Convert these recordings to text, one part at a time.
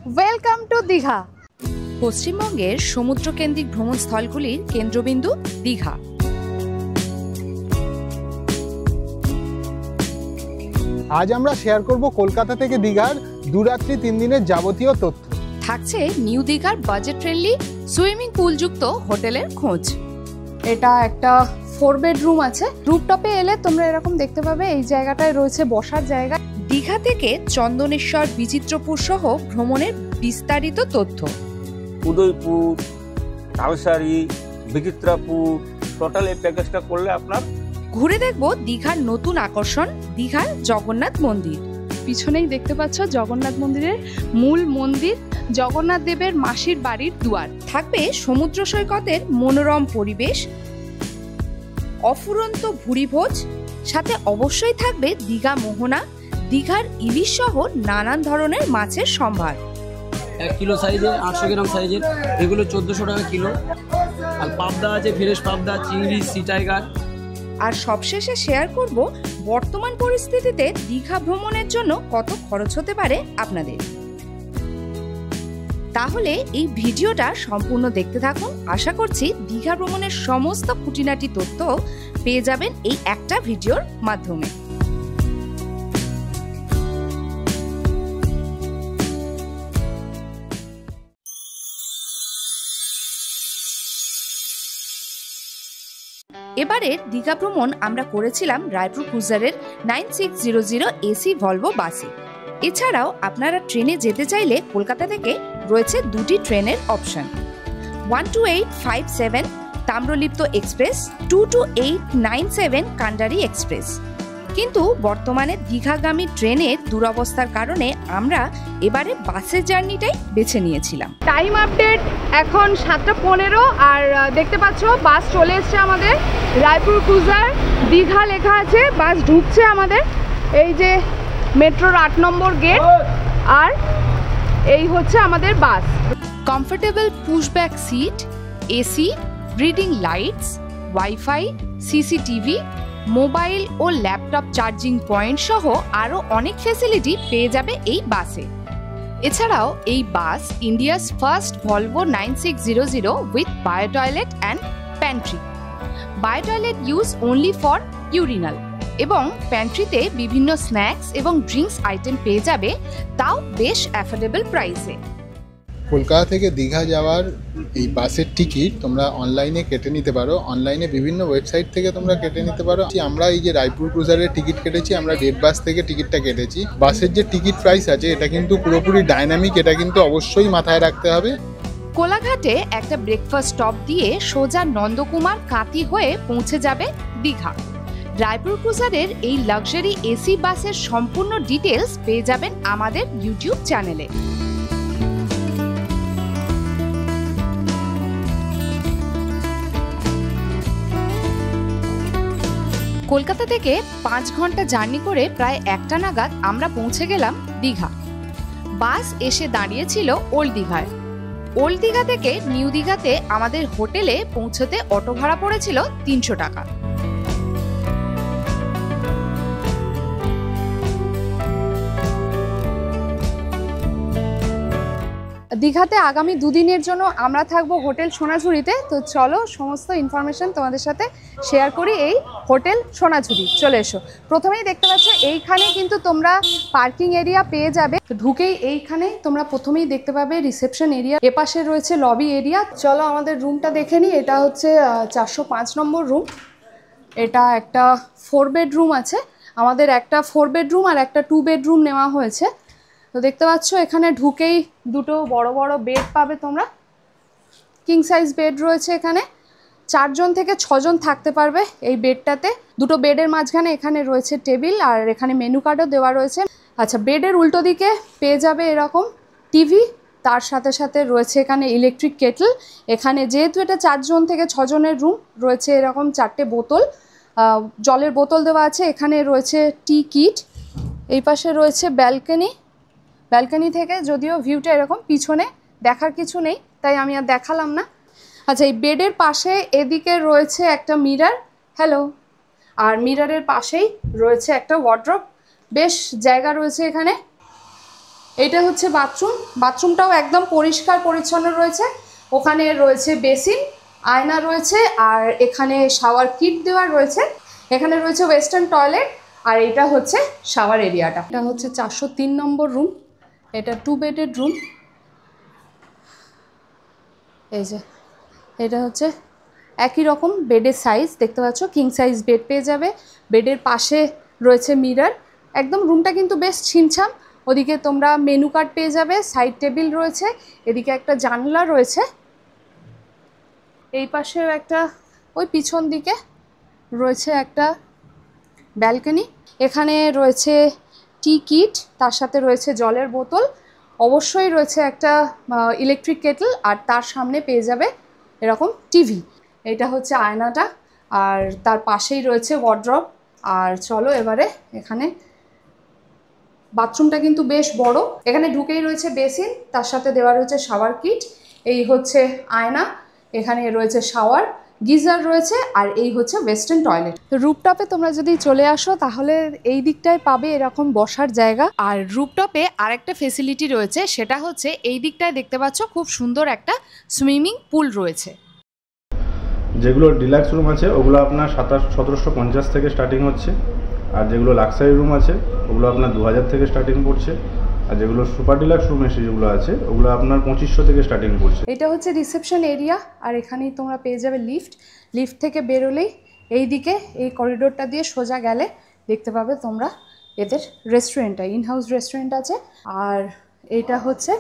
Welcome to Digha. পশ্চিমবঙ্গের সমুদ্রকেন্দ্রিক ভ্রমণস্থলগুলির কেন্দ্রবিন্দু দীঘা। আজ আমরা শেয়ার করব কলকাতা থেকে দীঘার 2 রাত্রি 3 দিনের যাবতীয় তথ্য। থাকছে নিউ দীঘার বাজেট ফ্রেন্ডলি সুইমিং পুল যুক্ত হোটেলের খোঁজ। এটা একটা 4 বেডরুম আছে। রুফটপে এলে তোমরা এরকম দেখতে পাবে, এই জায়গাটায় রয়েছে বসার জায়গা। দীঘা থেকে চন্দনেশ্বর, বিচিত্রপুর সহ ভ্রমণের বিস্তারিত তথ্য। উদয়পুর, তালসারি, বিচিত্রপুর, টোটাল এই প্যাকেজটা করলে আপনার ঘুরে দেখব দীঘার নতুন আকর্ষণ দীঘার জগন্নাথ মন্দির। পিছনেই দেখতে পাচ্ছ জগন্নাথ মন্দিরের মূল মন্দির, জগন্নাথ দেবের মাসির বাড়ির দুয়ার। থাকবে সমুদ্র সৈকতের মনোরম পরিবেশ, অফুরন্ত ভুরিভোজ, সাথে অবশ্যই থাকবে দীঘা মোহনা, দীঘার ইলিশ সহ নানান ধরনের মাছের সম্ভার। 1 কিলো সাইজের 800 গ্রাম সাইজের এগুলো 1400 টাকা কিলো। আর পাবদা আছে, ফ্রেশ পাবদা, চিংড়ি, সি টাইগার। আর সবশেষে শেয়ার করব বর্তমান পরিস্থিতিতে দীঘা ভ্রমণের জন্য কত খরচ হতে পারে আপনাদের। তাহলে এই ভিডিওটা সম্পূর্ণ দেখতে থাকুন। আশা করছি দীঘা ভ্রমণের সমস্ত খুঁটিনাটি তথ্য পেয়ে যাবেন এই একটা ভিডিওর মাধ্যমে। এবারের দীঘা ভ্রমণ আমরা করেছিলাম রায়পুর ক্রুজারের 9600 এসি ভলভো বাসে। এছাড়াও আপনারা ট্রেনে যেতে চাইলে কলকাতা থেকে রয়েছে 2টি ট্রেনের অপশন, 12857 তাম্রলিপ্ত এক্সপ্রেস, 22897 কান্ডারি এক্সপ্রেস। কিন্তু বর্তমানে দীঘাগামী ট্রেনের দুরবস্থার কারণে আমরা এবারে বাসের জার্নিটাই বেছে নিয়েছিলাম। টাইম আপডেট এখন 7:15 আর দেখতে পাচ্ছ বাস চলে এসছে আমাদের। রায়পুর ক্রুজার দীঘা লেখা আছে, বাস ঢুকছে আমাদের। এই যে মেট্রোর 8 নম্বর গেট, আর এই হচ্ছে আমাদের bus. Comfortable pushback seat, AC, reading lights, wifi, CCTV, mobile ও ল্যাপটপ চার্জিং পয়েন্ট সহ আরও অনেক ফ্যাসিলিটি পেয়ে যাবে এই বাসে। এছাড়াও এই bus India's first Volvo 9600 with bio toilet and pantry. Bio toilet use only for urinal, এবং প্যান্ট্রিতে বিভিন্ন স্ন্যাক্স এবং ড্রিঙ্কস আইটেম পেয়ে যাবে, তাও বেশ অ্যাফোর্ডেবল প্রাইসে। কলকাতা থেকে দীঘা যাওয়ার এই বাসের টিকিট তোমরা অনলাইনে কেটে নিতে পারো। অনলাইনে বিভিন্ন ওয়েবসাইট থেকে তোমরা কেটে নিতে পারো। আমরা এই যে রায়পুর ক্রুজারের টিকিট কেটেছি, আমরা ডেট বাস থেকে টিকিটটা কেটেছি। বাসের যে টিকিট প্রাইস আছে এটা কিন্তু পুরোপুরি ডাইনামিক, এটা কিন্তু অবশ্যই মাথায় রাখতে হবে। কোলাঘাটে একটা ব্রেকফাস্ট স্টপ দিয়ে সোজা নন্দকুমার কাঁতি হয়ে পৌঁছে যাবে দীঘা। রায়পুর ক্রুজারের এই লাক্সারি এসি বাসের সম্পূর্ণ ডিটেলস পেয়ে যাবেন আমাদের ইউটিউব চ্যানেলে। কলকাতা থেকে 5 ঘন্টা জার্নি করে প্রায় 1টা নাগাদ আমরা পৌঁছে গেলাম দীঘা। বাস এসে দাঁড়িয়েছিল ওল্ড দীঘায়। ওল্ড দীঘা থেকে নিউ দীঘাতে আমাদের হোটেলে পৌঁছতে অটো ভাড়া পড়েছিল 300 টাকা। দীঘাতে আগামী 2 দিনের জন্য আমরা থাকবো হোটেল সোনাঝুরিতে। তো চলো সমস্ত ইনফরমেশন তোমাদের সাথে শেয়ার করি এই হোটেল সোনাঝুরি। চলে এসো। প্রথমেই দেখতে পাচ্ছ এইখানে কিন্তু তোমরা পার্কিং এরিয়া পেয়ে যাবে। ঢুকেই এইখানে তোমরা প্রথমেই দেখতে পাবে রিসেপশন এরিয়া, এপাশে রয়েছে লবি এরিয়া। চলো আমাদের রুমটা দেখে নিই। এটা হচ্ছে 405 নম্বর রুম। এটা একটা 4 বেডরুম আছে। আমাদের একটা 4 বেডরুম আর একটা 2 বেডরুম নেওয়া হয়েছে। তো দেখতে পাচ্ছ এখানে ঢুকেই দুটো বড় বড় বেড পাবে তোমরা। কিং সাইজ বেড রয়েছে এখানে। 4 জন থেকে 6 জন থাকতে পারবে এই বেডটাতে। দুটো বেডের মাঝখানে এখানে রয়েছে টেবিল, আর এখানে মেনু কার্ডও দেওয়া রয়েছে। আচ্ছা, বেডের উল্টো দিকে পেয়ে যাবে এরকম টিভি, তার সাথে সাথে রয়েছে এখানে ইলেকট্রিক কেটল। এখানে যেহেতু এটা 4 জন থেকে 6 জনের রুম, রয়েছে এরকম 4টে বোতল, জলের বোতল দেওয়া আছে। এখানে রয়েছে টি কিট। এই পাশে রয়েছে ব্যালকনি। ব্যালকনি থেকে যদিও ভিউটা এরকম, পিছনে দেখার কিছু নেই তাই আমি আর দেখালাম না। আচ্ছা, এই বেডের পাশে এদিকে রয়েছে একটা মিরর, হ্যালো, আর মিররের পাশেই রয়েছে একটা ওয়ার্ড্রপ। বেশ জায়গা রয়েছে এখানে। এইটা হচ্ছে বাথরুম, বাথরুমটাও একদম পরিষ্কার পরিচ্ছন্ন রয়েছে। ওখানে রয়েছে বেসিন, আয়না রয়েছে, আর এখানে শাওয়ার কিট দেওয়া রয়েছে। এখানে রয়েছে ওয়েস্টার্ন টয়লেট, আর এটা হচ্ছে শাওয়ার এরিয়াটা। এটা হচ্ছে 403 নম্বর রুম, এটা 2 বেডেড রুম। এই যে এটা হচ্ছে একই রকম বেডের সাইজ, দেখতে পাচ্ছ কিং সাইজ বেড পেয়ে যাবে। বেডের পাশে রয়েছে মিরর, একদম রুমটা কিন্তু বেশ ছিমছাম। ওদিকে তোমরা মেনু কার্ড পেয়ে যাবে, সাইড টেবিল রয়েছে, এদিকে একটা জানলা রয়েছে, এই পাশেও একটা, ওই পিছন দিকে রয়েছে একটা ব্যালকনি। এখানে রয়েছে টি কিট, তার সাথে রয়েছে জলের বোতল, অবশ্যই রয়েছে একটা ইলেকট্রিক কেটল, আর তার সামনে পেয়ে যাবে এরকম টিভি। এটা হচ্ছে আয়নাটা, আর তার পাশেই রয়েছে ওয়ার্ড্রপ। আর চলো এবারে এখানে বাথরুমটা কিন্তু বেশ বড়, এখানে ঢুকেই রয়েছে বেসিন, তার সাথে দেওয়া রয়েছে শাওয়ার কিট। এই হচ্ছে আয়না, এখানে রয়েছে শাওয়ার, গিজার রয়েছে, আর এই হচ্ছে ওয়েস্টার্ন টয়লেট। তো রুপটপে তোমরা যদি চলে আসো তাহলে এই দিকটায় পাবে এরকম বসার জায়গা। আর রুপটপে আরেকটা ফেসিলিটি রয়েছে, সেটা হচ্ছে এই দিকটায় দেখতে পাচ্ছ খুব সুন্দর একটা সুইমিং পুল রয়েছে। যেগুলো ডিলাক্স রুম আছে ওগুলো আপনার 1750 থেকে স্টার্টিং হচ্ছে, আর যেগুলো লাক্সারি রুম আছে ওগুলো আপনার 2000 থেকে স্টার্টিং পড়ছে, আর যেগুলো সুপার ডিলাক্স রুম এসে যেগুলো আছে ওগুলো আপনার 2500 থেকে স্টার্টিং পড়ছে। এটা হচ্ছে রিসেপশন এরিয়া, আর এখানেই তোমরা পেয়ে যাবে লিফট। লিফট থেকে বেরোলেই এই দিকে এই করিডোরটা দিয়ে সোজা গেলে দেখতে পাবে তোমরা এদের রেস্টুরেন্টটা, ইনহাউস রেস্টুরেন্ট আছে। আর এইটা হচ্ছে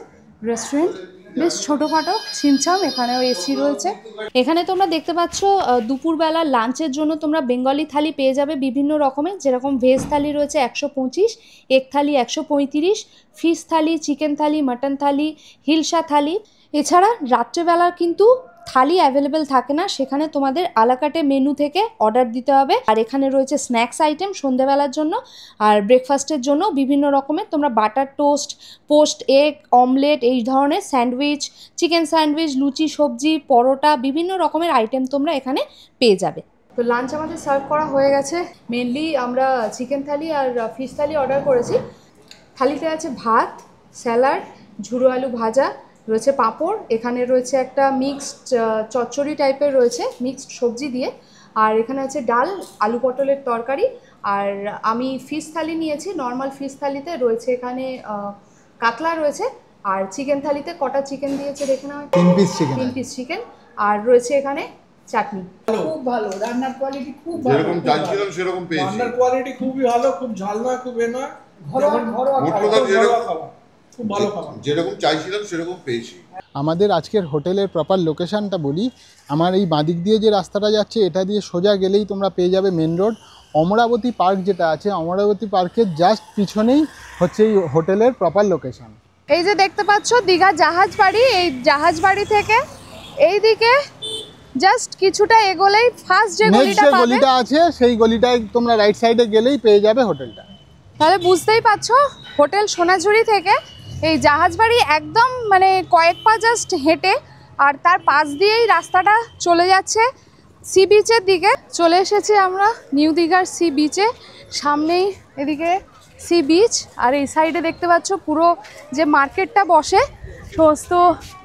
রেস্টুরেন্ট, বেশ ছোটোখাটো ছিমছাম, এখানেও এসি রয়েছে। এখানে তোমরা দেখতে পাচ্ছ দুপুরবেলা লাঞ্চের জন্য তোমরা বেঙ্গলি থালি পেয়ে যাবে বিভিন্ন রকমের, যেরকম ভেজ থালি রয়েছে 125, এগ থালি 135, ফিশ থালি, চিকেন থালি, মাটন থালি, হিলসা থালি। এছাড়া রাত্রেবেলা কিন্তু থালি অ্যাভেলেবেল থাকে না, সেখানে তোমাদের আলাকাটে মেনু থেকে অর্ডার দিতে হবে। আর এখানে রয়েছে স্ন্যাক্স আইটেম সন্ধ্যেবেলার জন্য, আর ব্রেকফাস্টের জন্য বিভিন্ন রকমের তোমরা butter toast, post egg, omelette, এই ধরনের স্যান্ডউইচ, চিকেন স্যান্ডউইচ, লুচি, সবজি, পরোটা, বিভিন্ন রকমের আইটেম তোমরা এখানে পেয়ে যাবে। তো লাঞ্চ আমাদের সার্ভ করা হয়ে গেছে। মেনলি আমরা চিকেন থালি আর ফিশ থালি অর্ডার করেছি। থালিতে আছে ভাত, স্যালাড, ঝুড়ো আলু ভাজা, রয়েছে পাঁপড়, এখানে রয়েছে একটা মিক্সড চচ্চড়ি টাইপের রয়েছে মিক্সড সবজি দিয়ে, আর এখানে আছে ডাল, আলু পটলের তরকারি। আর আমি ফিশ থালি নিয়েছি, নর্মাল ফিশ থালিতে রয়েছে এখানে কাতলা রয়েছে, আর চিকেন থালিতে কটা চিকেন দিয়েছে দেখে নাও, 3 পিস চিকেন, 3 পিস চিকেন, আর রয়েছে এখানে চাটনি। খুব ভালো, রান্নার কোয়ালিটি খুব ভালো, যেরকম চাইছিলাম সেরকম পেয়েছি। রান্নার কোয়ালিটি খুবই ভালো, খুব ঝাল না, খুব এ না, খুব ভালো খাবার, যেরকম চাইছিলাম সেরকম পেয়েছি। আমাদের আজকের হোটেলের প্রপার লোকেশনটা বলি। আমার এই বাঁদিক দিয়ে যে রাস্তাটা যাচ্ছে এটা দিয়ে সোজা গেলেই তোমরা পেয়ে যাবে মেন রোড। অমরাবতী পার্ক যেটা আছে, অমরাবতী পার্কের জাস্ট পিছনেই হচ্ছে এই হোটেলের প্রপার লোকেশন। এই যে দেখতে পাচ্ছ দীঘা জাহাজ বাড়ি, এই জাহাজ বাড়ি থেকে এই দিকে জাস্ট কিছুটা এগোলেই ফার্স্ট যে গলিটা আছে সেই গলিটায় তোমরা রাইট সাইডে গেলেই পেয়ে যাবে হোটেলটা। তাহলে বুঝতেই পারছো হোটেল সোনাঝুরি থেকে এই জাহাজ বাড়ি একদম মানে কয়েক পা জাস্ট হেঁটে, আর তার পাশ দিয়েই রাস্তাটা চলে যাচ্ছে সি বিচের দিকে। চলে এসেছি আমরা নিউ দীঘার সি বিচে, সামনেই এদিকে সি বিচ, আর এই সাইডে দেখতে পাচ্ছ পুরো যে মার্কেটটা বসে, সমস্ত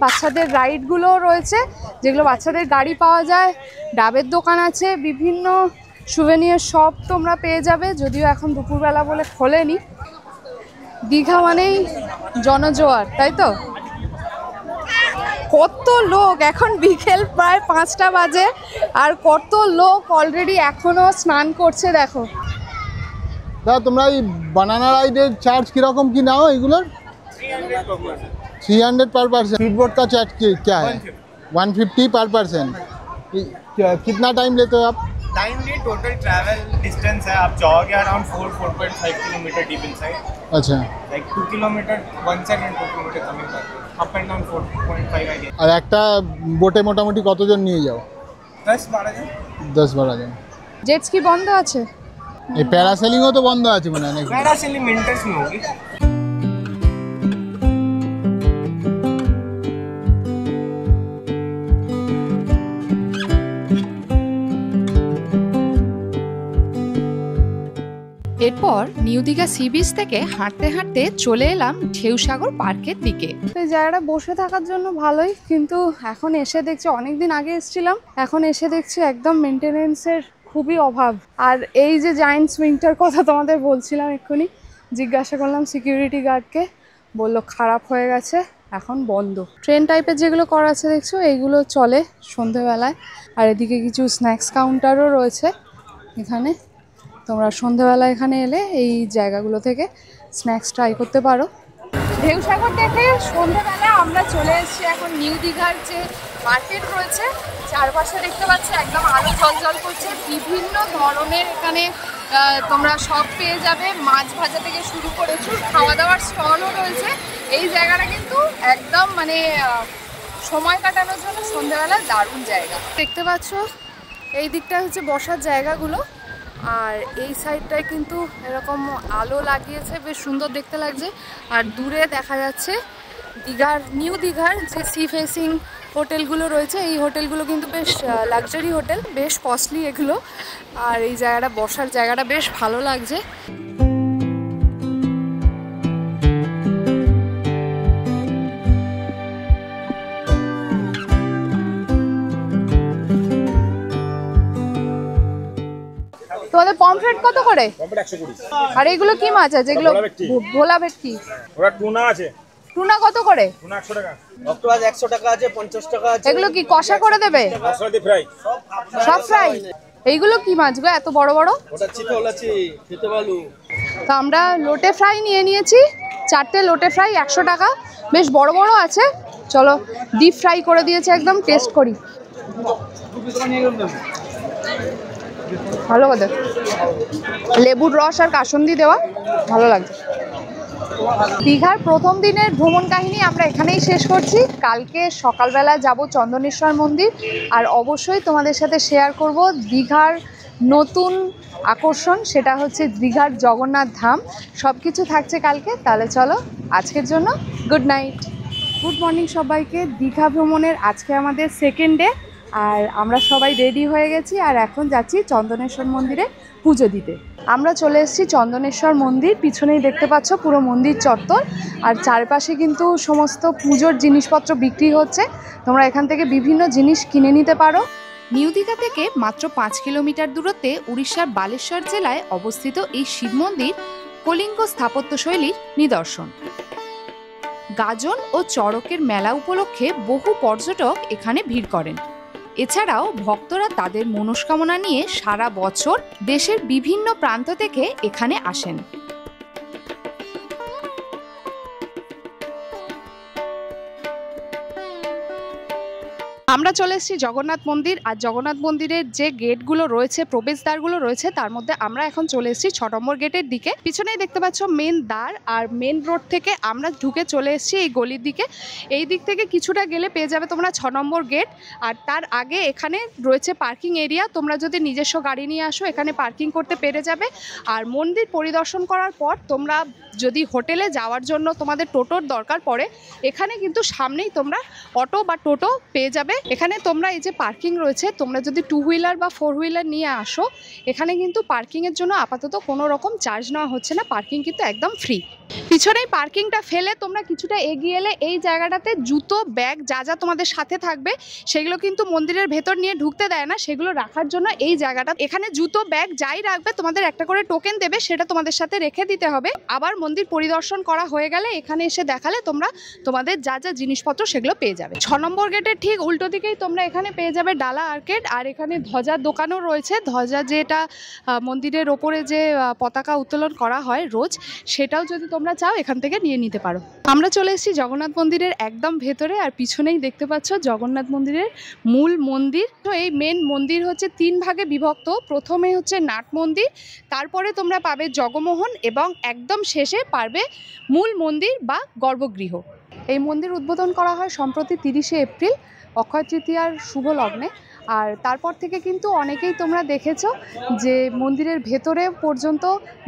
বাচ্চাদের রাইডগুলোও রয়েছে, যেগুলো বাচ্চাদের গাড়ি পাওয়া যায়, ডাবের দোকান আছে, বিভিন্ন সুভেনিয়ার শপ তোমরা পেয়ে যাবে, যদিও এখন দুপুরবেলা বলে খোলেনি। দীঘা মানেই জনজোয়ার, তাই তো? কত লোক, এখন বিকেল প্রায় 5টা বাজে, আর কত লোক অলরেডি এখনো স্নান করছে। দেখো দাদা, তোমরা এই বানানা রাইডের চার্জ কিরকম কি নাও এগুলোর? 300 पर पर्सन। स्पीड बोट का चार्ज क्या है? 150 पर पर्सन। कितना टाइम लेते हो आप? टाइम नहीं, टोटल ट्रैवल डिस्टेंस है, आप जाओगे अराउंड 4.5 किलोमीटर डीप इनसाइड। अच्छा, like 2 kilometre one side and 2 kilometre coming back, up and down 4.5 I guess. আর একটা বোটে মোটামুটি কতজন নিয়ে যাও? 10-12 जन। 10-12 জন। জেটস কি বন্ধ আছে? এই প্যারাসেলিংও তো বন্ধ আছে মনে হয় নাকি? पैरासेलिंग मेंटेनेंस में होगी। এরপর তারপর নিউ দীঘা সি বিচ থেকে হাঁটতে হাঁটতে চলে এলাম ঢেউসাগর পার্কের দিকে। এই জায়গাটা বসে থাকার জন্য ভালোই, কিন্তু এখন এসে দেখছি, অনেকদিন আগে এসেছিলাম, এখন এসে দেখছি একদম মেনটেনেন্সের খুবই অভাব। আর এই যে জায়েন্ট সুইংটার কথা তোমাদের বলছিলাম এক্ষুনি, জিজ্ঞাসা করলাম সিকিউরিটি গার্ডকে, বললো খারাপ হয়ে গেছে, এখন বন্ধ। ট্রেন টাইপের যেগুলো করা আছে দেখছো, এইগুলো চলে সন্ধেবেলায়। আর এদিকে কিছু স্ন্যাক্স কাউন্টারও রয়েছে এখানে, তোমরা সন্ধেবেলা এখানে এলে এই জায়গাগুলো থেকে স্ন্যাক্স ট্রাই করতে পারো। ঢেউসাগর দেখে সন্ধেবেলা আমরা চলে এসেছি এখন নিউ দীঘার যে মার্কেট রয়েছে, চারপাশে দেখতে পাচ্ছি একদম আলো ঝলঝল করছে, বিভিন্ন ধরনের এখানে তোমরা সব পেয়ে যাবে, মাছ ভাজা থেকে শুরু করে খাওয়া দাওয়ার স্টলও রয়েছে। এই জায়গাটা কিন্তু একদম মানে সময় কাটানোর জন্য সন্ধেবেলা দারুণ জায়গা। দেখতে পাচ্ছ এই দিকটা হচ্ছে বসার জায়গাগুলো, আর এই সাইডটায় কিন্তু এরকম আলো লাগিয়েছে, বেশ সুন্দর দেখতে লাগছে। আর দূরে দেখা যাচ্ছে দীঘার, নিউ দীঘার যে সি ফেসিং হোটেলগুলো রয়েছে, এই হোটেলগুলো কিন্তু বেশ লাক্সারি হোটেল, বেশ কস্টলি এগুলো। আর এই জায়গাটা, বসার জায়গাটা বেশ ভালো লাগছে। তোমাদের পমফ্রেট কত করে? পমফ্রেট 120। আর এগুলো কি মাছ আছে? এগুলো ভোলা ভেটকি। ওরা টুনা আছে। টুনা কত করে? টুনা 100 টাকা। অক্টোপাস 100 টাকা আছে, 50 টাকা আছে। এগুলো কি কষা করে দেবে? মশলা দিয়ে ফ্রাই। সব ফ্রাই। এইগুলো কি মাছ গো, এত বড় বড়? ওটা চিতল আছে, খেতে ভালো। তো আমরা লোটে ফ্রাই নিয়ে নিয়েছি, 4টে লোটে ফ্রাই 100 টাকা, বেশ বড় বড় আছে। চলো ডিপ ফ্রাই করে দিয়েছে, একদম টেস্ট করি। ভালো কথা, লেবুর রস আর কাসুন্দি দেওয়া, ভালো লাগছে। দীঘার প্রথম দিনের ভ্রমণ কাহিনী আমরা এখানেই শেষ করছি। কালকে সকালবেলা যাব চন্দনেশ্বর মন্দির, আর অবশ্যই তোমাদের সাথে শেয়ার করব দীঘার নতুন আকর্ষণ, সেটা হচ্ছে দীঘার জগন্নাথ ধাম। সব কিছু থাকছে কালকে। তাহলে চলো আজকের জন্য গুড নাইট, গুড মর্নিং সবাইকে। দীঘা ভ্রমণের আজকে আমাদের সেকেন্ড ডে, আর আমরা সবাই রেডি হয়ে গেছি, আর এখন যাচ্ছি চন্দনেশ্বর মন্দিরে পুজো দিতে। আমরা চলে এসেছি চন্দনেশ্বর মন্দির, পিছনেই দেখতে পাচ্ছ পুরো মন্দির চত্বর, আর চারপাশে কিন্তু সমস্ত পুজোর জিনিসপত্র বিক্রি হচ্ছে। তোমরা এখান থেকে বিভিন্ন জিনিস কিনে নিতে পারো। নিউ দীঘা থেকে মাত্র 5 কিলোমিটার দূরত্বে উড়িষ্যার বালেশ্বর জেলায় অবস্থিত এই শিব মন্দির কলিঙ্গ স্থাপত্যশৈলীর নিদর্শন। গাজন ও চড়কের মেলা উপলক্ষে বহু পর্যটক এখানে ভিড় করেন। এছাড়াও ভক্তরা তাদের মনস্কামনা নিয়ে সারা বছর দেশের বিভিন্ন প্রান্ত থেকে এখানে আসেন। আমরা চলে এসেছি জগন্নাথ মন্দির, আর জগন্নাথ মন্দিরের যে গেটগুলো রয়েছে, প্রবেশদ্বারগুলো রয়েছে, তার মধ্যে আমরা এখন চলে এসেছি 6 নম্বর গেটের দিকে। পিছনেই দেখতে পাচ্ছ মেন দ্বার, আর মেন রোড থেকে আমরা ঢুকে চলে এসেছি এই গলির দিকে। এই দিক থেকে কিছুটা গেলে পেয়ে যাবে তোমরা 6 নম্বর গেট, আর তার আগে এখানে রয়েছে পার্কিং এরিয়া। তোমরা যদি নিজস্ব গাড়ি নিয়ে আসো এখানে পার্কিং করতে পেরে যাবে। আর মন্দির পরিদর্শন করার পর তোমরা যদি হোটেলে যাওয়ার জন্য তোমাদের টোটোর দরকার পড়ে, এখানে কিন্তু সামনেই তোমরা অটো বা টোটো পেয়ে যাবে। এখানে তোমরা এই যে পার্কিং রয়েছে, তোমরা যদি 2 হুইলার বা 4 হুইলার নিয়ে আসো, এখানে কিন্তু পার্কিংয়ের জন্য আপাতত কোনো রকম চার্জ নেওয়া হচ্ছে না, পার্কিং কিন্তু একদম ফ্রি। পিছনেই পার্কিংটা ফেলে তোমরা কিছুটা এগিয়ে এলে এই জায়গাটাতে জুতো, ব্যাগ যা যা তোমাদের সাথে থাকবে সেগুলো কিন্তু মন্দিরের ভেতর নিয়ে ঢুকতে দেয় না, সেগুলো রাখার জন্য এই জায়গাটা। এখানে জুতো, ব্যাগ যাই রাখবে তোমাদের একটা করে টোকেন দেবে, সেটা তোমাদের সাথে রেখে দিতে হবে। আবার মন্দির পরিদর্শন করা হয়ে গেলে এখানে এসে দেখালে তোমরা তোমাদের যা যা জিনিসপত্র সেগুলো পেয়ে যাবে। 6 নম্বর গেটের ঠিক উল্টো দিকেই তোমরা এখানে পেয়ে যাবে ডালা আর্কেড, আর এখানে ধ্বজার দোকানও রয়েছে। ধ্বজা যেটা মন্দিরের ওপরে যে পতাকা উত্তোলন করা হয় রোজ, সেটাও যদি তোমরা চাও এখান থেকে নিয়ে নিতে পারো। আমরা চলে এসেছি জগন্নাথ মন্দিরের একদম ভেতরে, আর পিছনেই দেখতে পাচ্ছ জগন্নাথ মন্দিরের মূল মন্দির। তো এই মেন মন্দির হচ্ছে 3 ভাগে বিভক্ত। প্রথমে হচ্ছে নাট মন্দির, তারপরে তোমরা পাবে জগমোহন, এবং একদম শেষে পারবে মূল মন্দির বা গর্ভগৃহ। এই মন্দির উদ্বোধন করা হয় সম্প্রতি 30শে এপ্রিল অক্ষয় তৃতীয়ার শুভ লগ্নে। আর তারপর থেকে কিন্তু অনেকেই তোমরা দেখেছো যে মন্দিরের ভেতরে পর্যন্ত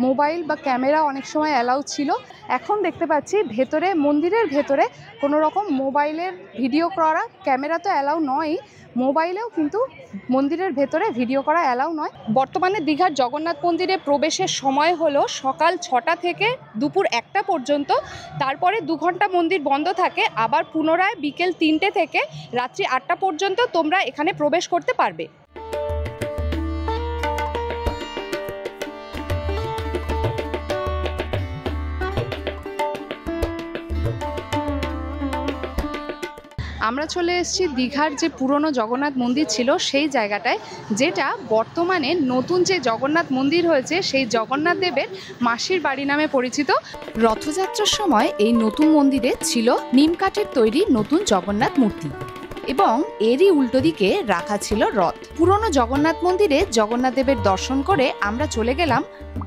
মোবাইল বা ক্যামেরা অনেক সময় অ্যালাউ ছিল। এখন দেখতে পাচ্ছি ভেতরে, মন্দিরের ভেতরে কোনো রকম মোবাইলের ভিডিও করা, ক্যামেরা তো অ্যালাউ নয়, মোবাইলেও কিন্তু মন্দিরের ভেতরে ভিডিও করা অ্যালাউ নয়। বর্তমানে দীঘার জগন্নাথ মন্দিরে প্রবেশের সময় হলো সকাল 6টা থেকে দুপুর 1টা পর্যন্ত। তারপরে 2 ঘন্টা মন্দির বন্ধ থাকে, আবার পুনরায় বিকেল 3টে থেকে রাত্রি 8টা পর্যন্ত তোমরা এখানে প্রবেশ করতে পারবে। আমরা চলে এসেছি দীঘার যে পুরনো জগন্নাথ মন্দির ছিল সেই জায়গাটায়, যেটা বর্তমানে নতুন যে জগন্নাথ মন্দির হয়েছে সেই জগন্নাথ দেবের মাসির বাড়ি নামে পরিচিত। রথযাত্রার সময় এই নতুন মন্দিরে ছিল নিম কাঠের তৈরি নতুন জগন্নাথ মূর্তি এবং এরই উল্টো দিকে রাখা ছিল রথ। পুরনো জগন্নাথ মন্দিরে জগন্নাথ দেবের দর্শন করে আমরা চলে গেলাম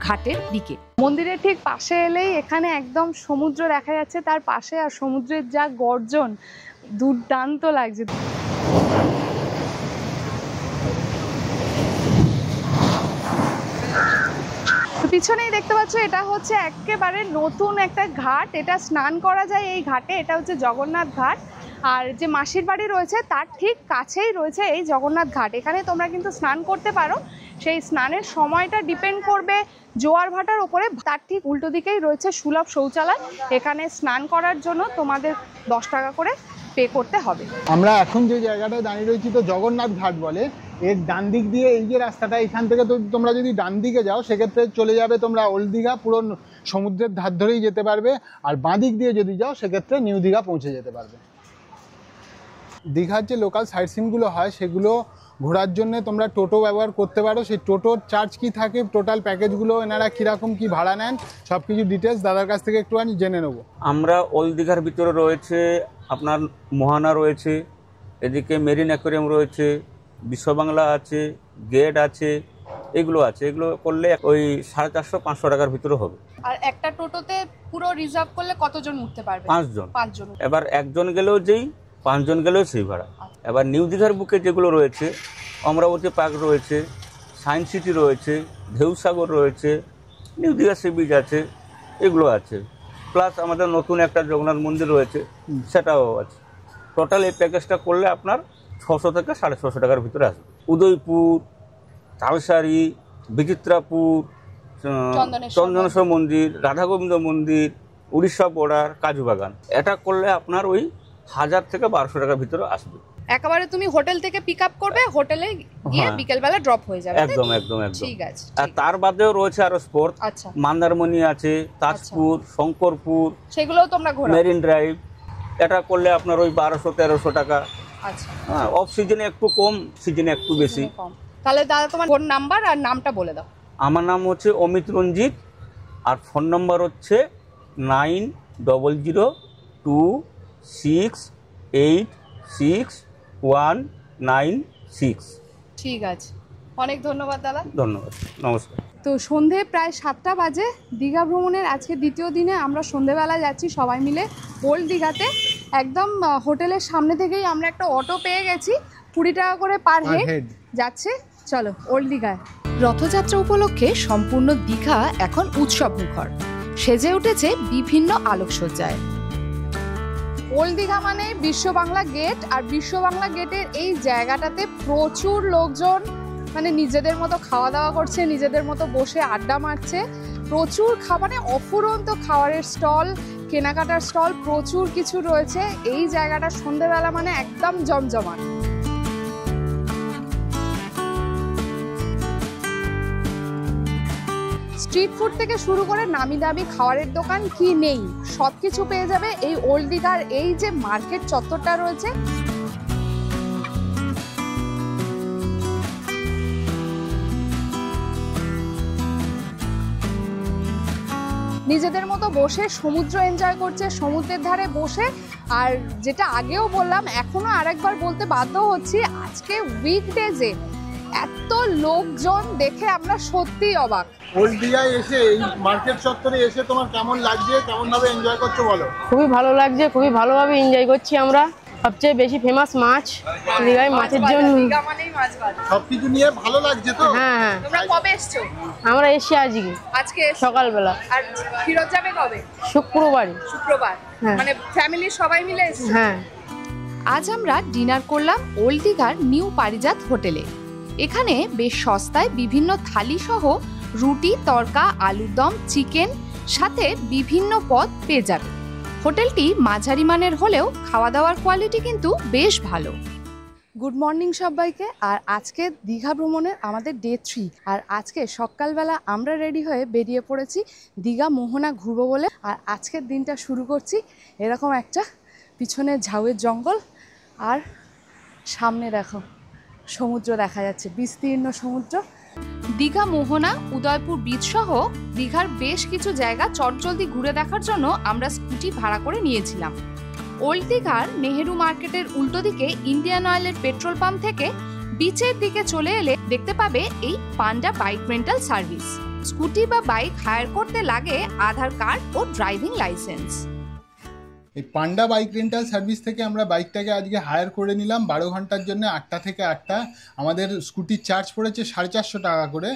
ঘাটের দিকে। মন্দিরের ঠিক পাশে এলেই এখানে একদম সমুদ্র দেখা যাচ্ছে, তার পাশে আর সমুদ্রের যা গর্জন, দুর্দান্ত লাগছে। পিছনেই দেখতে পাচ্ছ এটা হচ্ছে একেবারে নতুন একটা ঘাট, এটা স্নান করা যায় এই ঘাটে। এটা হচ্ছে জগন্নাথ ঘাট, আর যে মাসির বাড়ি রয়েছে তার ঠিক কাছেই রয়েছে এই জগন্নাথ ঘাট। এখানে তোমরা কিন্তু স্নান করতে পারো, সেই স্নানের সময়টা ডিপেন্ড করবে জোয়ার ভাটার ওপরে। তার ঠিক উল্টো দিকেই রয়েছে সুলভ শৌচালয়, এখানে স্নান করার জন্য তোমাদের 10 টাকা করে পে করতে হবে। আমরা এখন যে জায়গাটায় দাঁড়িয়ে রয়েছি তো জগন্নাথ ঘাট বলে। এর ডান দিক দিয়ে এই যে রাস্তাটা, এখান থেকে তো তোমরা যদি ডান দিকে যাও সেক্ষেত্রে চলে যাবে তোমরা ওল্ড দীঘা, পুরো সমুদ্রের ধার ধরেই যেতে পারবে। আর বাঁ দিক দিয়ে যদি যাও সেক্ষেত্রে নিউ দীঘা পৌঁছে যেতে পারবে। দীঘার যে লোকাল সাইট সিনগুলো হয় সেগুলো ঘোরার জন্য তোমরা টোটো ব্যবহার করতে পারো। সেই টোটোর চার্জ কি থাকে, টোটাল প্যাকেজগুলো এনারা কীরকম কি ভাড়া নেন, সব কিছু ডিটেলস দাদার কাছ থেকে একটু আমি জেনে নেবো। আমরা ওল্ড দীঘার ভিতরে রয়েছে আপনার মোহানা রয়েছে, এদিকে মেরিন অ্যাকোয়ারিয়াম রয়েছে, বিশ্ববাংলা আছে, গেট আছে, এগুলো আছে। এগুলো করলে ওই 450-500 টাকার ভিতরে হবে। আর একটা টোটোতে পুরো রিজার্ভ করলে কতজন উঠতে পারবে? 5 জন। 5 জন। এবার একজন গেলেও যেই, 5 জন গেলেও সেই ভাড়া। এবার নিউ দীঘার বুকে যেগুলো রয়েছে, অমরাবতী পার্ক রয়েছে, সায়েন্স সিটি রয়েছে, ঢেউসাগর রয়েছে, নিউ দীঘা সি বিচ আছে, এগুলো আছে। প্লাস আমাদের নতুন একটা জগন্নাথ মন্দির রয়েছে, সেটাও আছে। টোটাল এই প্যাকেজটা করলে আপনার 600 থেকে 650 টাকার ভিতরে আসবে। উদয়পুর, তালসারি, বিচিত্রাপুর, চন্দনেশ্বর মন্দির, রাধা গোবিন্দ মন্দির, উড়িষ্যা বর্ডার, কাজু বাগান, এটা করলে আপনার ওই 1000 থেকে 1200 টাকার ভিতরে আসবে। একেবারে তুমি হোটেল থেকে পিক আপ করবে, হোটেলে গিয়ে বিকেলবেলা ড্রপ হয়ে যাবে। একদম একদম একদম ঠিক আছে। আর তার বাদেও রয়েছে আরো স্পট। আচ্ছা। মন্দারমণি আছে, তাজপুর, শঙ্করপুর, সেগুলোও তোমরা ঘোরাবে। মেরিন ড্রাইভ, এটা করলে আপনার ওই 1200-1300 টাকা। আচ্ছা। হ্যাঁ, অফ সিজনে একটু কম, সিজনে একটু বেশি। তাহলে দাদা তোমার ফোন নাম্বার আর নামটা বলে দাও। আমার নাম হচ্ছে অমিত রঞ্জিত, আর ফোন নাম্বার হচ্ছে 9002686196। ঠিক আছে, অনেক ধন্যবাদ দাদা। ধন্যবাদ, নমস্কার। তো সন্ধে প্রায় 7টা বাজে। দীঘা ভ্রমণের আজকে দ্বিতীয় দিনে আমরা সন্ধেবেলা যাচ্ছি সবাই মিলে ওল্ড দীঘাতে। একদম হোটেলের সামনে থেকেই আমরা একটা অটো পেয়ে গেছি, 20 টাকা করে পার হেড যাচ্ছে। চলো ওল্ড দীঘায়। রথযাত্রা উপলক্ষে সম্পূর্ণ দীঘা এখন উৎসব মুখর, সেজে উঠেছে বিভিন্ন আলোকসজ্জায়। ওল্ড দীঘা মানে বিশ্ব বাংলা গেট, আর বিশ্ব বাংলা গেটের এই জায়গাটাতে প্রচুর লোকজন মানে নিজেদের মতো খাওয়া দাওয়া করছে, নিজেদের মতো বসে আড্ডা মারছে। প্রচুর মানে অফুরন্ত খাবারের স্টল, কেনাকাটার স্টল, প্রচুর কিছু রয়েছে। এই জায়গাটা সন্ধ্যেবেলা মানে একদম জমজমাট। স্ট্রিট ফুড থেকে শুরু করে নামি দামি খাবারের দোকান কি নেই, সব কিছু পেয়ে যাবে এই ওল্ড দীঘার এই যে মার্কেট চত্বরটা রয়েছে। নিজেদের মতো বসে সমুদ্র এনজয় করছে, সমুদ্রের ধারে বসে। আর যেটা আগেও বললাম, এখনো আরেকবার বলতে বাধ্য হচ্ছি, আজকে উইকডেজে এত লোকজন দেখে আমরা সত্যিই অবাক। ওল্ড দীঘায় এসে এই মার্কেট চত্বরে এসে তোমার কেমন লাগছে, কেমন ভাবে এনজয় করছো বলো? খুবই ভালো লাগছে, খুবই ভালোভাবে এনজয় করছি আমরা। সবচেয়ে বেশি ফেমাস মাছ দীঘায়, মাছের জন্য। দীঘা মানেই মাছ ভাজা। সবকিছু নিয়ে ভালো লাগছে তো? হ্যাঁ। তোমরা কবে এসছো? আমরা এসছি আজকে সকালবেলা। আর ফিরত যাবে কবে? শুক্রবার। হ্যাঁ। মানে ফ্যামিলির সবাই মিলে এসছো? হ্যাঁ। আজ আমরা ডিনার করলাম ওল্ড দীঘার নিউ পারিজাত হোটেলে। এখানে বেশ সস্তায় বিভিন্ন থালি সহ রুটি, তড়কা, আলুর দম, চিকেন সাথে বিভিন্ন পদ পেয়ে যাবে। হোটেলটি মাঝারি মানের হলেও খাওয়া দাওয়ার কোয়ালিটি কিন্তু বেশ ভালো। গুড মর্নিং সবাইকে। আর আজকে দীঘা ভ্রমণের আমাদের ডে 3। আর আজকে সকালবেলা আমরা রেডি হয়ে বেরিয়ে পড়েছি দীঘা মোহনা ঘুরবো বলে। আর আজকের দিনটা শুরু করছি এরকম একটা পিছনে ঝাউয়ের জঙ্গল, আর সামনে দেখো সমুদ্র দেখা যাচ্ছে, বিস্তীর্ণ সমুদ্র। দীঘা মোহনা, উদয়পুর বিচ সহ দীঘার বেশ কিছু জায়গা চটজলদি ঘুরে দেখার জন্য আমরা স্কুটি ভাড়া করে নিয়েছিলাম। ওল্ড দীঘার নেহেরু মার্কেটের উল্টো দিকে ইন্ডিয়ান অয়েলের পেট্রোল পাম্প থেকে বিচের দিকে চলে এলে দেখতে পাবে এই পান্ডা বাইক রেন্টাল সার্ভিস। স্কুটি বা বাইক হায়ার করতে লাগে আধার কার্ড ও ড্রাইভিং লাইসেন্স। এই পান্ডা বাইক রেন্টাল সার্ভিস থেকে আমরা বাইকটাকে আজকে হায়ার করে নিলাম 12 ঘন্টার জন্য, 8টা থেকে 8টা। আমাদের স্কুটির চার্জ পড়েছে 450 টাকা করে,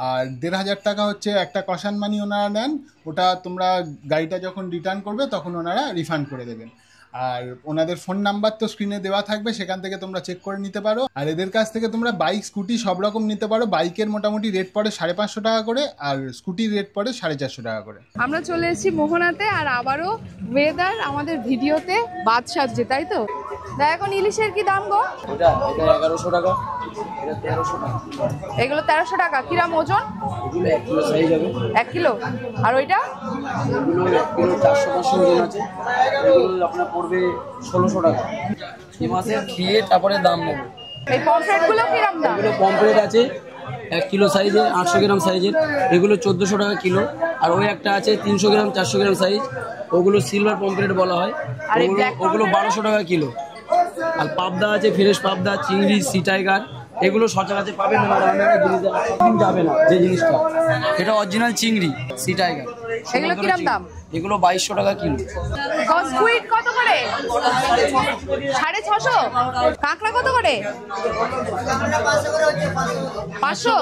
আর 1500 টাকা হচ্ছে একটা কশন মানি ওনারা নেন। ওটা তোমরা গাড়িটা যখন রিটার্ন করবে তখন ওনারা রিফান্ড করে দেবেন। আর ওনাদের ফোন নাম্বার তো স্ক্রিনে দেওয়া থাকবে, সেখান থেকে তোমরা চেক করে নিতে পারো। আর এদের কাছ থেকে তোমরা বাইক, স্কুটি সব রকম নিতে পারো। বাইকের মোটামুটি রেট পড়ে 550 টাকা করে, আর স্কুটির রেট পড়ে 450 টাকা করে। আমরা চলে এসেছি মোহনাতে, আর আবারও ওয়েদার আমাদের ভিডিওতে বাদ সাজছে, তাই তো? দেখ এখন ইলিশের কি দাম গো? এটা 1100 টাকা, এটা 1300 টাকা। এগুলো 1300 টাকা। কিরাম ওজন? এগুলো 1 কিলো সাইজ হবে। 1 কিলো। আর ওইটা? এগুলো 1 কিলো 450 ওজন আছে। এগুলো আপনার পড়বে 1600 টাকা। এই মাসে খেয়ে তারপরে দাম নেবে। এই পমফ্রেট গুলো কিরাম দাম? এগুলো পমফ্রেট আছে 1 কিলো সাইজে, 800 গ্রাম সাইজের, এগুলো 1400 টাকা কিলো। আর ওই একটা আছে 300 গ্রাম 400 গ্রাম সাইজ, ওগুলো সিলভার পমফ্রেট বলা হয়, ওগুলো 1200 টাকা কিলো। আর পাবদা আছে, ফ্রেশ পাবদা, চিংড়ি, সি টাইগার, এগুলো সচরাচর পাবেন না, যাবে না যে জিনিসটা। এটা অরিজিনাল চিংড়ি, সি টাইগার। এগুলো কিরাম দাম? এগুলো 2200 টাকা কিলো। স্কুইড কত করে? 650। কাঁকড়া কত করে? 500।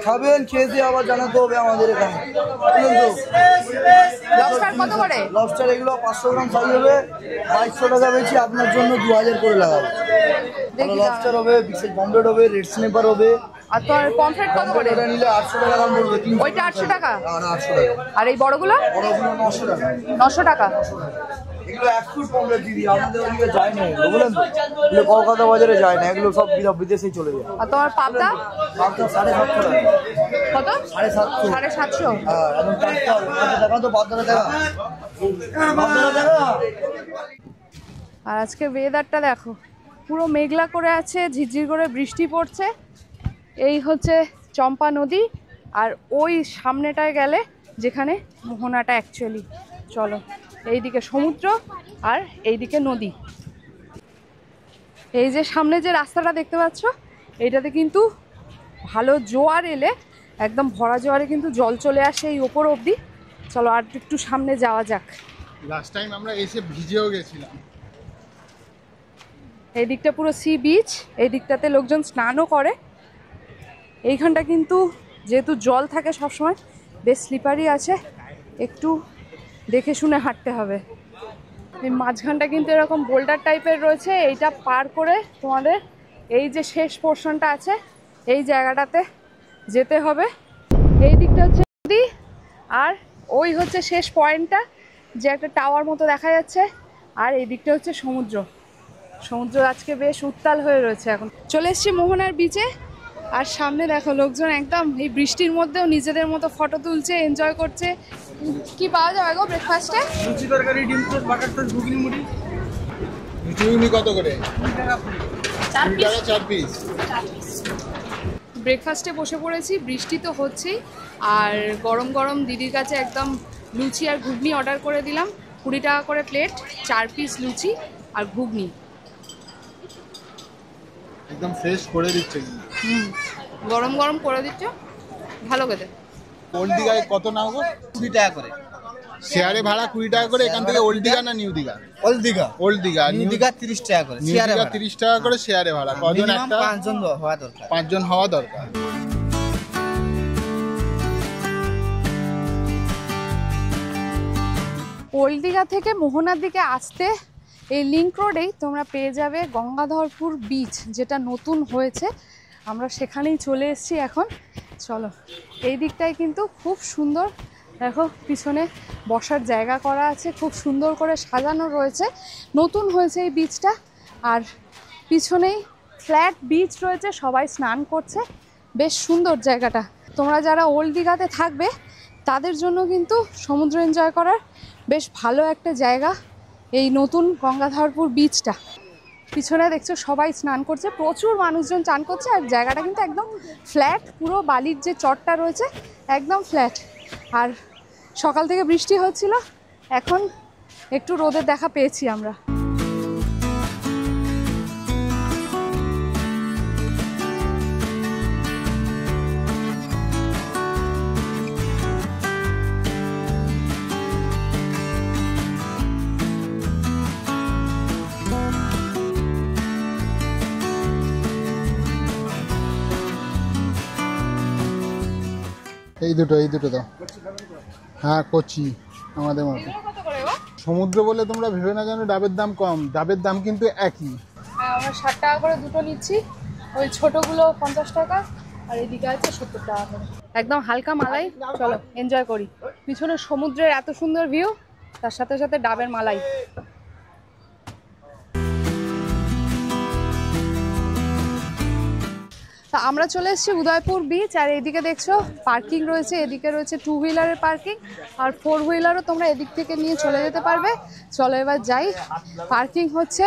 খাবেন, খেয়ে দিয়ে আবার জানাতে হবে আমাদের এখানে। লবস্টার কত করে? লবস্টার এগুলো 500 গ্রাম সাইজ হবে, 2200 টাকা বেশি, আপনার জন্য 2000 করে লাগাবো। লবস্টার হবে, বিশেষ পমফ্রেট হবে, রেড স্নেপার হবে। আর তোর পমফ্রেট কত করে? এটা নিলে 800 টাকা দাম পড়বে। ওইটা 800 টাকা? না 800 টাকা। আর এই বড়গুলো? বড়গুলো 900 টাকা। 900 টাকা। এগুলো 1 ফুট পমফ্রেট দিদি, আমাদের ওদিকে যায় না, বুঝলেন তো? এগুলো কলকাতা বাজারে যায় না, এগুলো সব বিদেশেই চলে যায়। আর তোমার পাবদা? পাবদা 750 টাকা। কত? 750। 750। হ্যাঁ, এখন টাকা তো পাবদাটা দেখা, পাবদাটা দেখা। আর আজকে ওয়েদারটা দেখো, পুরো মেঘলা করে আছে, ঝিরঝির করে বৃষ্টি পড়ছে। এই হচ্ছে চম্পা নদী, আর ওই সামনেটায় গেলে যেখানে মোহনাটা অ্যাকচুয়ালি। চলো, এইদিকে সমুদ্র আর এইদিকে নদী। এই যে সামনে যে রাস্তাটা দেখতে পাচ্ছ, এইটাতে কিন্তু ভালো জোয়ার এলে একদম ভরা জোয়ারে কিন্তু জল চলে আসে এই ওপর অবধি। চলো আর একটু সামনে যাওয়া যাক। লাস্ট টাইম আমরা এসে ভিজেও গেছিলাম। এই দিকটা পুরো সি বিচ, এই দিকটাতে লোকজন স্নানও করে। এইখানটা কিন্তু যেহেতু জল থাকে সবসময়, বেশ স্লিপারি আছে, একটু দেখে শুনে হাঁটতে হবে। এই মাঝখানটা কিন্তু এরকম বোল্ডার টাইপের রয়েছে, এইটা পার করে তোমাদের এই যে শেষ পোর্শনটা আছে এই জায়গাটাতে যেতে হবে। এই দিকটা হচ্ছে নদী, আর ওই হচ্ছে শেষ পয়েন্টটা, যে একটা টাওয়ার মতো দেখা যাচ্ছে। আর এই দিকটা হচ্ছে সমুদ্র। সমুদ্র আজকে বেশ উত্তাল হয়ে রয়েছে। এখন চলে এসছি মোহনার বিচে, আর সামনে দেখো লোকজন একদম এই বৃষ্টির মধ্যেও নিজেদের মতো ফটো তুলছে, এনজয় করছে। কি পাওয়া যাবে গো ব্রেকফাস্টে? লুচি তরকারি, ডিম টোস্ট, বাটার টোস্ট, ঘুগনি মুড়ি। ঘুগনি কত করে? 4 পিস। ব্রেকফাস্টে বসে পড়েছি, বৃষ্টি তো হচ্ছেই, আর গরম গরম দিদির কাছে একদম লুচি আর ঘুগনি অর্ডার করে দিলাম। 20 টাকা করে প্লেট, 4 পিস লুচি আর ঘুগনি। একদম ফ্রেশ করে দিচ্ছে। গরম গরম করে দিচ্ছে, ভালো খেতে। ওল্ড দীঘায় কত নাও গো? 20 টাকা করে। শেয়ারে ভাড়া 20 টাকা করে। এখান থেকে ওল্ড দীঘা না new Digha? Old Digha. Old Digha. New Digha 30 টাকা করে নিউ দীঘা 30 টাকা করে শেয়ারে ভাড়া। কজন? একটা 5 জন হওয়া দরকার। 5 জন হওয়া দরকার। ওল্ড দীঘা থেকে মোহনার দিকে আসতে এই লিংক রোডেই তোমরা পেয়ে যাবে গঙ্গাধরপুর বিচ, যেটা নতুন হয়েছে। আমরা সেখানেই চলে এসেছি এখন। চলো, এই দিকটায় কিন্তু খুব সুন্দর, দেখো পিছনে বসার জায়গা করা আছে, খুব সুন্দর করে সাজানো রয়েছে। নতুন হয়েছে এই বিচটা, আর পিছনেই ফ্ল্যাট বিচ রয়েছে, সবাই স্নান করছে, বেশ সুন্দর জায়গাটা। তোমরা যারা ওল্ড দীঘাতে থাকবে তাদের জন্য কিন্তু সমুদ্র এনজয় করার বেশ ভালো একটা জায়গা এই নতুন গঙ্গাধরপুর বিচটা। পিছনে দেখছো সবাই স্নান করছে, প্রচুর মানুষজন চান করছে, আর জায়গাটা কিন্তু একদম ফ্ল্যাট, পুরো বালির যে চটটা রয়েছে একদম ফ্ল্যাট। আর সকাল থেকে বৃষ্টি হচ্ছিল, এখন একটু রোদের দেখা পেয়েছি আমরা। এই দুটো দাও। হ্যাঁ, কচি আমাদের মতো। সমুদ্র বলে তোমরা ভেবে না জানো ডাবের দাম কম, ডাবের দাম কিন্তু একই। হ্যাঁ, আমরা 60 টাকা করে দুটো নিচ্ছি, ওই ছোটগুলো 50 টাকা, আর এদিকে আছে 70 টাকা করে। একদম হালকা মালাই। চলো এনজয় করি। পিছনে সমুদ্রের এত সুন্দর ভিউ, তার সাথে সাথে ডাবের মালাই। তা আমরা চলে এসেছি উদয়পুর বিচ, আর এদিকে দেখছো পার্কিং রয়েছে, এদিকে রয়েছে 2 হুইলারের পার্কিং, আর 4 হুইলারও তোমরা এদিক থেকে নিয়ে চলে যেতে পারবে। চলো এবার যাই। পার্কিং হচ্ছে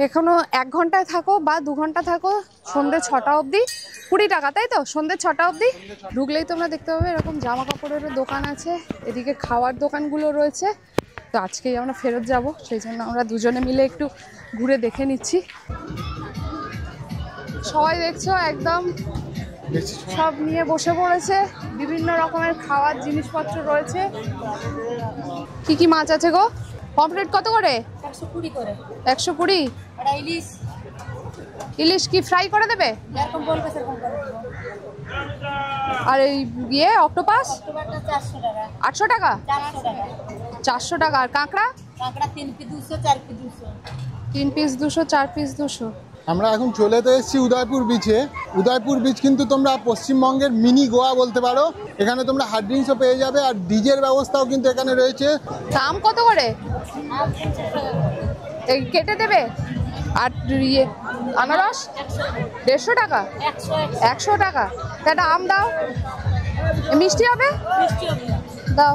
এখনো 1 ঘন্টায় থাকো বা 2 ঘন্টা থাকো, সন্ধ্যে 6টা অবধি 20 টাকা, তাই তো? সন্ধ্যে 6টা অবধি ঢুকলেই তোমরা দেখতে পাবে এরকম জামা কাপড়েরও দোকান আছে, এদিকে খাওয়ার দোকানগুলো রয়েছে। তো আজকেই আমরা ফেরত যাব, সেই জন্য আমরা দুজনে মিলে একটু ঘুরে দেখে নিচ্ছি। সবাই দেখছো একদম সব নিয়ে বসে পড়েছে, বিভিন্ন রকমের খাওয়ার জিনিসপত্র রয়েছে। কি কি মাছ আছে গো? পমফ্রেট কত করে? 120 করে। 120। আর ইলিশ? ইলিশ কি ফ্রাই করে দেবে? এরকম বলবে সেরকম করে দেব। আর এই অক্টোপাস? অক্টোপাসটা 400 টাকা। 800 টাকা? 400 টাকা। 400 টাকা। আর কাঁকড়া? কাঁকড়া 3 পিস 200, 4 পিস 200। 3 piece 200, 4 piece 200। আমরা এখন চলে তো এসেছি উদয়পুর বিচে। উদয়পুর বিচ কিন্তু তোমরা পশ্চিমবঙ্গের মিনি গোয়া বলতে পারো। এখানে তোমরা হার্ড ড্রিঙ্কসও পেয়ে যাবে, আর ডিজের ব্যবস্থাও কিন্তু এখানে রয়েছে। দাম কত করে? এই কেটে দেবে। আর আনারস 150 টাকা? 100 টাকা। একটা আম দাও। মিষ্টি হবে? দাও।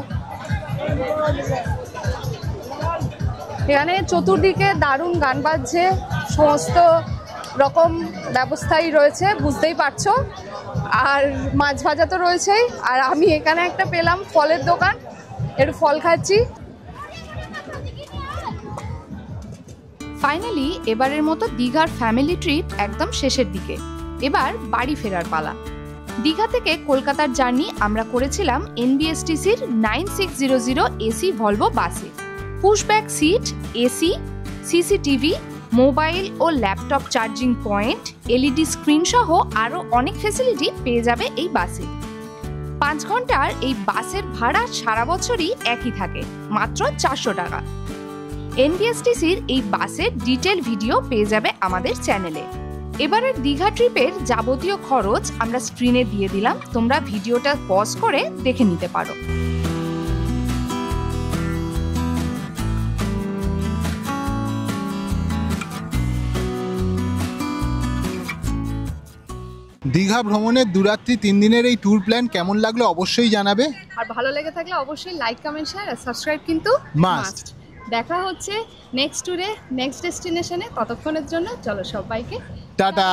এখানে চতুর্দিকে দারুণ গান বাজছে, সমস্ত রকম ব্যবস্থাই রয়েছে, বুঝতেই পারছো। আর মাছ ভাজা তো রয়েছেই, আর আমি এখানে একটা পেলাম ফলের দোকান, একটু ফল খাচ্ছি। ফাইনালি এবারের মতো দীঘার ফ্যামিলি ট্রিপ একদম শেষের দিকে। এবার বাড়ি ফেরার পালা। দীঘা থেকে কলকাতার জার্নি আমরা করেছিলাম এনবিএসটিসির 9600 এসি ভলভো বাসে। Pushback seat, AC, CCTV, mobile ও laptop charging point, LED screen সহ আরও অনেক ফ্যাসিলিটি পেয়ে যাবে এই বাসে। 5 ঘন্টার এই বাসের ভাড়া সারা বছরই একই থাকে, মাত্র 400 টাকা। এনবিএসটিসির এই বাসের ডিটেল ভিডিও পেয়ে যাবে আমাদের চ্যানেলে। এবারের দীঘা ট্রিপের যাবতীয় খরচ আমরা স্ক্রিনে দিয়ে দিলাম, তোমরা ভিডিওটা পজ করে দেখে নিতে পারো। দীঘা ভ্রমণের 2 রাত্রি 3 দিনের এই ট্যুর প্ল্যান কেমন লাগলো অবশ্যই জানাবে, আর ভালো লেগে থাকলে অবশ্যই লাইক, কমেন্ট, শেয়ার আর সাবস্ক্রাইব কিন্তু মাস্ট। দেখা হচ্ছে নেক্সট ট্যুরে, নেক্সট ডেস্টিনেশনে। ততক্ষণের জন্য চলো সবাইকে টাটা।